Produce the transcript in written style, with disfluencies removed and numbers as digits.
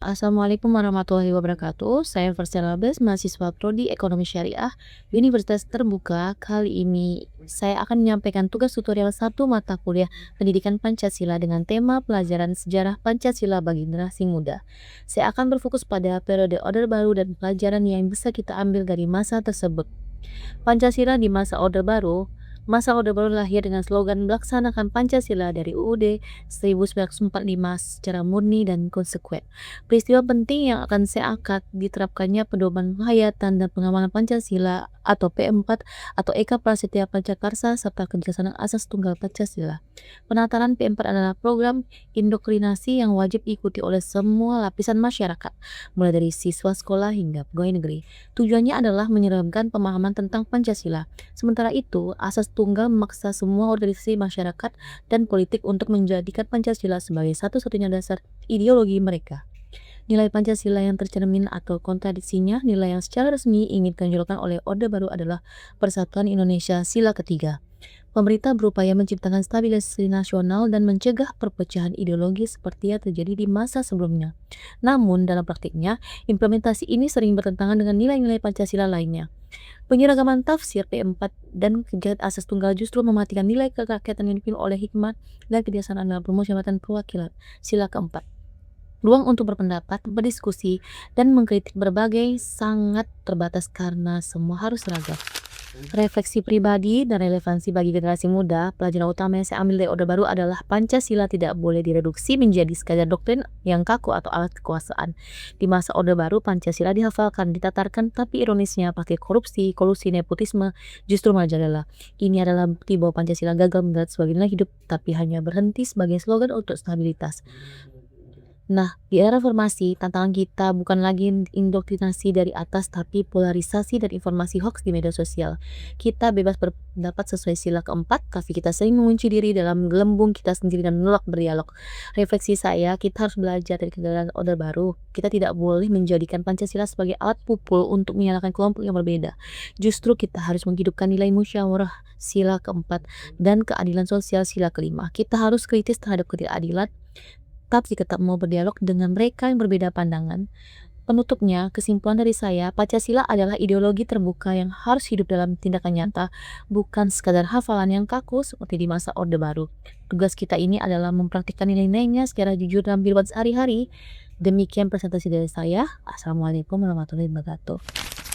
Assalamualaikum warahmatullahi wabarakatuh. Saya Firsa Labes, mahasiswa Prodi Ekonomi Syariah Universitas Terbuka. Kali ini saya akan menyampaikan tugas tutorial satu mata kuliah Pendidikan Pancasila dengan tema pelajaran sejarah Pancasila bagi generasi muda. Saya akan berfokus pada periode Orde Baru dan pelajaran yang bisa kita ambil dari masa tersebut. Pancasila di masa Orde Baru. Masa Orde Baru lahir dengan slogan melaksanakan Pancasila dari UUD 1945 secara murni dan konsekuen. Peristiwa penting yang akan saya angkat diterapkannya pedoman penghayatan dan pengamangan Pancasila atau P4 atau Eka Prasetya Pancakarsa serta kebijaksanaan asas tunggal Pancasila. Penataran P4 adalah program indoktrinasi yang wajib diikuti oleh semua lapisan masyarakat, mulai dari siswa sekolah hingga pegawai negeri. Tujuannya adalah menyeramkan pemahaman tentang Pancasila. Sementara itu, asas tunggal memaksa semua organisasi masyarakat dan politik untuk menjadikan Pancasila sebagai satu-satunya dasar ideologi mereka. Nilai Pancasila yang tercermin atau kontradiksinya, nilai yang secara resmi ingin ditonjolkan oleh Orde Baru adalah Persatuan Indonesia Sila Ketiga. Pemerintah berupaya menciptakan stabilisasi nasional dan mencegah perpecahan ideologi seperti yang terjadi di masa sebelumnya. Namun, dalam praktiknya, implementasi ini sering bertentangan dengan nilai-nilai Pancasila lainnya. Penyeragaman tafsir P4 dan kegiatan asas tunggal justru mematikan nilai kerakyatan yang dipimpin oleh hikmat dan kebijaksanaan dalam permusyawaratan perwakilan. Sila keempat. Ruang untuk berpendapat, berdiskusi, dan mengkritik berbagai sangat terbatas karena semua harus seragam. Refleksi pribadi dan relevansi bagi generasi muda, pelajaran utama yang saya ambil dari Orde Baru adalah Pancasila tidak boleh direduksi menjadi sekadar doktrin yang kaku atau alat kekuasaan. Di masa Orde Baru, Pancasila dihafalkan, ditatarkan, tapi ironisnya pakai korupsi, kolusi, nepotisme justru merajalela. Ini adalah bukti bahwa Pancasila gagal mendarat sebagai nilai hidup, tapi hanya berhenti sebagai slogan untuk stabilitas. Nah, di era reformasi, tantangan kita bukan lagi indoktrinasi dari atas, tapi polarisasi dan informasi hoax di media sosial. Kita bebas berpendapat sesuai sila keempat, tapi kita sering mengunci diri dalam gelembung kita sendiri dan menolak berdialog. Refleksi saya, kita harus belajar dari kegagalan Orde Baru. Kita tidak boleh menjadikan Pancasila sebagai alat pukul untuk menyalahkan kelompok yang berbeda. Justru kita harus menghidupkan nilai musyawarah sila keempat dan keadilan sosial sila kelima. Kita harus kritis terhadap ketidakadilan, tapi tetap mau berdialog dengan mereka yang berbeda pandangan. Penutupnya, kesimpulan dari saya, Pancasila adalah ideologi terbuka yang harus hidup dalam tindakan nyata, bukan sekadar hafalan yang kaku seperti di masa Orde Baru. Tugas kita ini adalah mempraktikkan nilai-nilainya secara jujur dalam kehidupan sehari-hari. Demikian presentasi dari saya. Assalamualaikum warahmatullahi wabarakatuh.